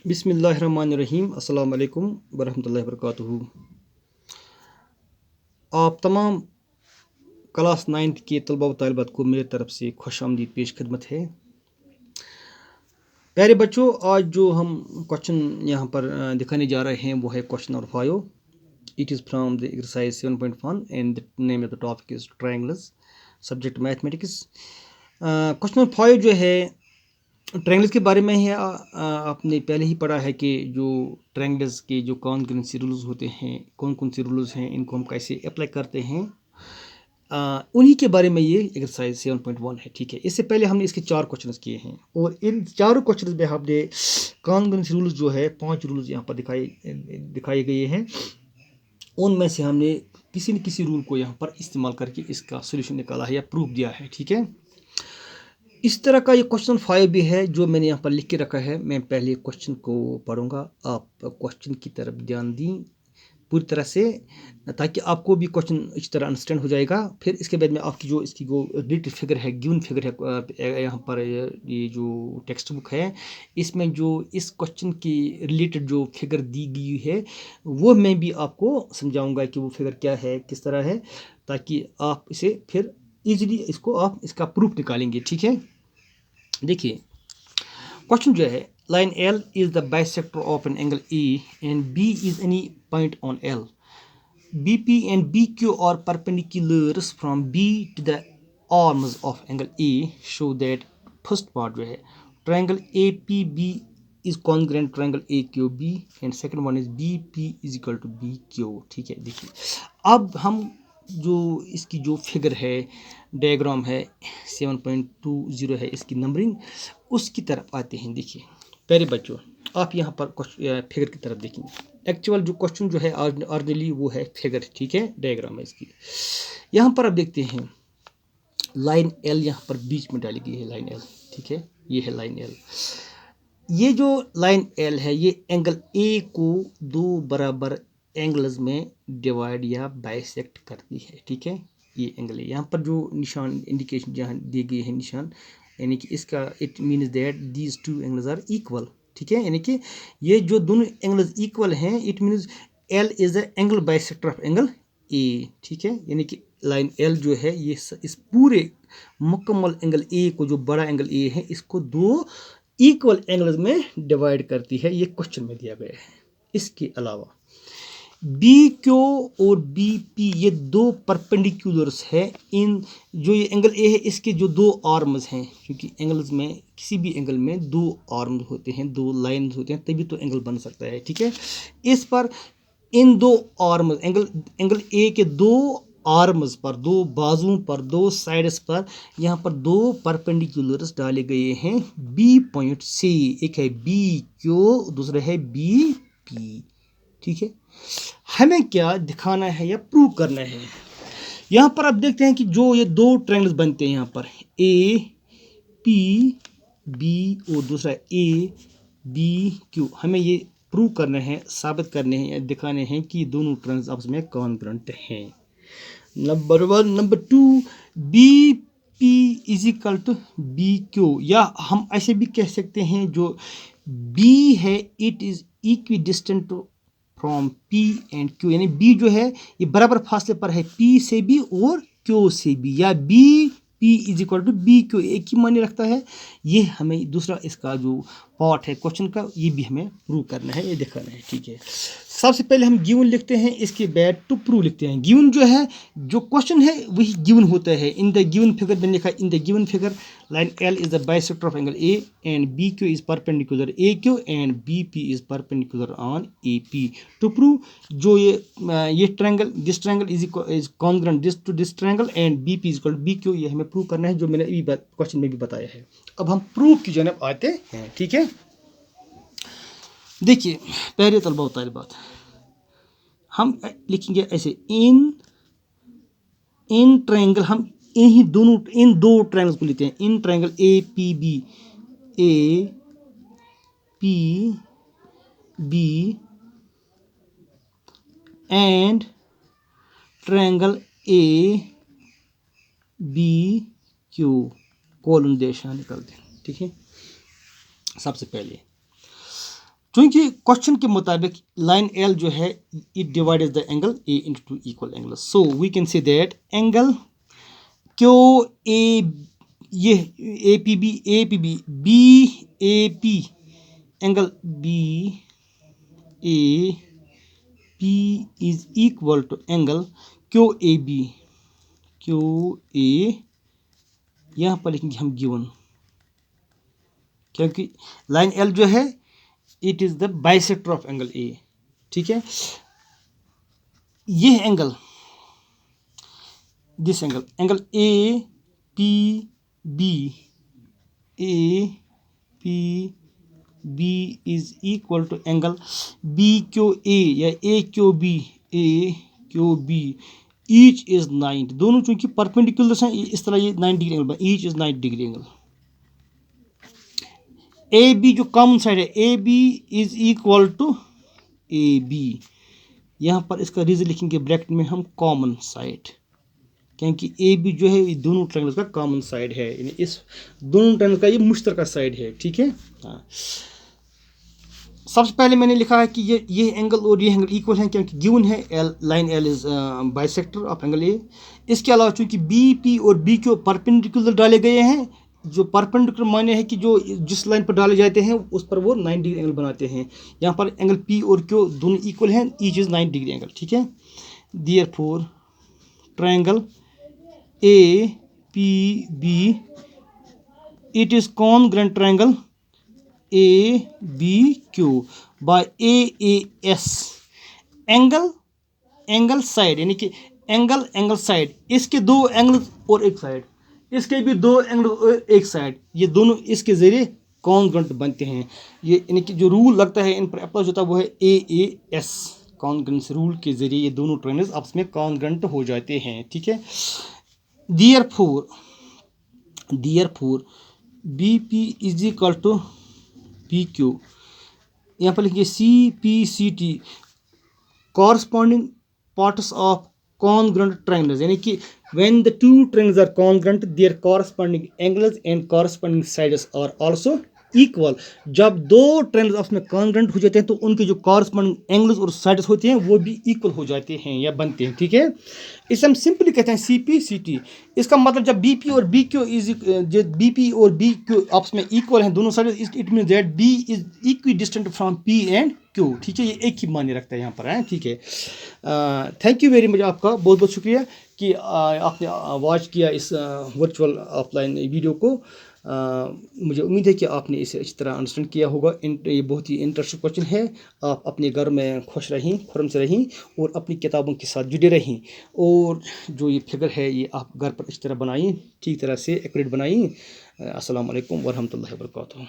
बिस्मिल्लाहिर्रहमानिर्रहीम अस्सलाम वालेकुम वरहमतुल्लाहि वबरकातुहू। आप तमाम क्लास 9th के तलबा व तालिबात को मेरी तरफ से खुश आमदीद पेश खिदमत है। प्यारे बच्चों, आज जो हम क्वेश्चन यहाँ पर दिखाने जा रहे हैं वो है question number 5। It is from the exercise 7.1 and the name of the topic is triangles, subject mathematics. Question number 5 जो है ट्रायंगल्स के बारे में है। आपने पहले ही पढ़ा है कि जो ट्रायंगल्स के जो कौन कौन से रूल्स होते हैं, कौन कौन से रूल्स हैं, इनको हम कैसे अप्लाई करते हैं, उन्हीं के बारे में ये एक्सरसाइज 7.1 है। ठीक है, इससे पहले हमने इसके 4 क्वेश्चन किए हैं और इन चारों क्वेश्चन में हमने कौन कौन से रूल्स जो है 5 रूल्स यहाँ पर दिखाए गए हैं। उनमें से हमने किसी न किसी रूल को यहाँ पर इस्तेमाल करके इसका सोल्यूशन निकाला है या प्रूफ दिया है। ठीक है, इस तरह का ये क्वेश्चन 5 भी है जो मैंने यहाँ पर लिख के रखा है। मैं पहले क्वेश्चन को पढ़ूंगा, आप क्वेश्चन की तरफ ध्यान दें पूरी तरह से, ताकि आपको भी क्वेश्चन इस तरह अंडरस्टैंड हो जाएगा। फिर इसके बाद में आपकी जो इसकी जो रिलेटेड फिगर है, गिवन फिगर है, यहाँ पर ये जो टेक्स्ट बुक है इसमें जो इस क्वेश्चन की रिलेटेड जो फिगर दी गई है वो मैं भी आपको समझाऊंगा कि वो फिगर क्या है, किस तरह है, ताकि आप इसे फिर इजीली इसको आप इसका प्रूफ निकालेंगे। ठीक है, देखिए क्वेश्चन जो है, line L is the bisector of an angle E and B is any point on L. BP and BQ are perpendiculars from B to the arms of angle A. Show that first part जो है triangle APB is congruent triangle AQB and second one is BP is equal to BQ. ठीक है, देखिए अब हम जो इसकी जो फिगर है, डायग्राम है 7.20 है इसकी नंबरिंग, उसकी तरफ आते हैं। देखिए प्यारे बच्चों, आप यहाँ पर फिगर की तरफ देखेंगे। एक्चुअल जो क्वेश्चन जो है ऑर्डिनली वो है फिगर। ठीक है, डायग्राम है इसकी। यहाँ पर आप देखते हैं लाइन एल यहाँ पर बीच में डाली गई है, लाइन एल। ठीक है, ये है लाइन एल। ये जो लाइन एल है ये एंगल ए को दो बराबर एंगल्स में डिवाइड या बाइसेक्ट करती है। ठीक है, ये एंगल है। यहाँ पर जो निशान इंडिकेशन जहाँ दी गई है निशान, यानी कि इसका it means that these two angles are equal. ठीक है, यानी कि ये जो दोनों एंगल्स इक्वल हैं, it means L is the angle bisector of angle A. ठीक है, यानी कि लाइन एल जो है ये इस पूरे मुकम्मल एंगल ए को, जो बड़ा एंगल ए है, इसको दो इक्वल एंगल्स में डिवाइड करती है। ये क्वेश्चन में दिया गया है। इसके अलावा बी क्यू और बी पी ये दो परपेंडिकुलर्स है। इन जो ये एंगल ए है इसके जो दो आर्म्स हैं, क्योंकि एंगल्स में किसी भी एंगल में दो आर्म्स होते हैं, दो लाइन्स होते हैं, तभी तो एंगल बन सकता है। ठीक है, इस पर इन दो आर्म्स एंगल ए के दो आर्म्स पर, दो बाजुओं पर, दो साइड्स पर यहाँ पर दो परपेंडिकुलर्स डाले गए हैं बी पॉइंट से। एक है बी क्यू, दूसरा है बी पी। ठीक है, हमें क्या दिखाना है या प्रूव करना है। यहाँ पर आप देखते हैं कि जो ये दो ट्रायंगल्स बनते हैं यहाँ पर ए पी बी और दूसरा ए बी क्यू, हमें ये प्रूव करना है, साबित करने हैं या दिखाने हैं कि दोनों ट्रायंगल्स आपस में कॉन्ग्रुएंट हैं। Number 1। Number 2, B P is equal to B Q, या हम ऐसे भी कह सकते हैं जो बी है it is equidistant from P and Q, यानी बी जो है ये बराबर फासले पर है पी से भी और क्यू से भी, या B P is equal to B Q एक ही मायने रखता है। ये हमें दूसरा इसका जो पार्ट है क्वेश्चन का, ये भी हमें प्रूव करना है, ये दिखाना है। ठीक है, सबसे पहले हम गिवन लिखते हैं, इसके बाद टू प्रूव लिखते हैं। गिवन जो है, जो क्वेश्चन है वही गिवन होता है। इन द गिवन फिगर मैंने लिखा, in the given figure line L is the bisector of angle A and B Q is perpendicular A Q and B P is perpendicular on A P. To prove जो ये triangle, this triangle is congruent this to this triangle and B P is equal to B Q, ये हमें prove करना है, जो मैंने question में भी बताया है। अब हम प्रूव की जानब आते हैं। ठीक है, देखिए पहले तलबा तालिबात, हम लिखेंगे ऐसे, इन ट्रायंगल, हम इन दो ट्रायंगल्स को लेते हैं। In triangle A P B and triangle A B Q, कॉलम देशा निकालते हैं। ठीक है, सबसे पहले चूंकि क्वेश्चन के मुताबिक लाइन एल जो है it divides the angle A into two equal angles, so we can say that angle Q A, ये A P B B A P, angle B A P is equal to angle Q A B, Q A, यहाँ पर लिखेंगे हम given, क्योंकि line L जो है it is the bisector of angle A, ठीक है। ये angle, this angle A P B, A P B is equal to angle B Q A या A Q B, A Q B, each is 90, दोनों चूंकि perpendicular हैं इस तरह ये 90 degree angle, each is 90 degree angle. A B जो common side है, A B is equal to A B, यहाँ पर इसका रीजन लिखेंगे ब्रैकेट में हम कॉमन साइड, क्योंकि ए बी जो है ये दोनों ट्रायंगल्स का कॉमन साइड है, यानी इस दोनों ट्रायंगल का ये मुश्तरका साइड है, ठीक है। हाँ, सबसे पहले मैंने लिखा है कि ये एंगल और ये एंगल इक्वल हैं, क्योंकि गिवन है L, line L is bisector of angle ए। इसके अलावा चूंकि बी पी और बी क्यू परपेंडिकुलर डाले गए हैं, जो परपेंडिकुलर माने हैं कि जो जिस लाइन पर डाले जाते हैं उस पर वो 90 डिग्री एंगल बनाते हैं। यहाँ पर एंगल पी और क्यू दोनों इक्वल हैं, ईच इज 90 डिग्री एंगल, ठीक है। Therefore triangle A P B it is congruent triangle A B Q by A S, angle side, यानी कि एंगल साइड, इसके दो एंगल और एक साइड, इसके भी दो एंगल और एक साइड, ये दोनों इसके जरिए कॉन्ग्रुएंट बनते हैं। ये यानी कि जो रूल लगता है इन पर अप्लाई होता है वो है ए एस, कॉन्ग्रुएंस रूल के जरिए ये दोनों ट्रायंगल्स आपस में कॉन्ग्रुएंट हो जाते हैं, ठीक है। Therefore B P is equal to P Q, यहाँ पर लिखिए C P C T, corresponding parts of congruent triangles, यानी कि when the two triangles are congruent their corresponding angles and corresponding sides are also equal। जब दो triangles आपस में congruent हो जाते हैं तो उनके जो corresponding angles और sides होते हैं वो भी equal हो जाते हैं या बनते हैं, ठीक है। इसे हम सिंपली कहते हैं सी पी सी टी। इसका मतलब जब बी पी और बी क्यू बी पी और बी क्यू आपस में इक्वल हैं दोनों side, it mean that B is equidistant from P and Q, ठीक है। ये एक ही माने रखता है यहाँ पर, है, ठीक है। थैंक यू वेरी मच, आपका बहुत बहुत शुक्रिया कि आपने वॉच किया इस वर्चुअल ऑफलाइन वीडियो को। मुझे उम्मीद है कि आपने इसे अच्छी तरह अंडरस्टैंड किया होगा। ये बहुत ही इंटरेस्टिंग क्वेश्चन है। आप अपने घर में खुश रहें, खुर्म से रहें और अपनी किताबों के साथ जुड़े रहें। और जो ये फिगर है ये आप घर पर अच्छी तरह बनाएं, ठीक तरह से एक्यूरेट बनाएं। अस्सलाम वालेकुम वरहमतुल्लाहि वबरकातुहू।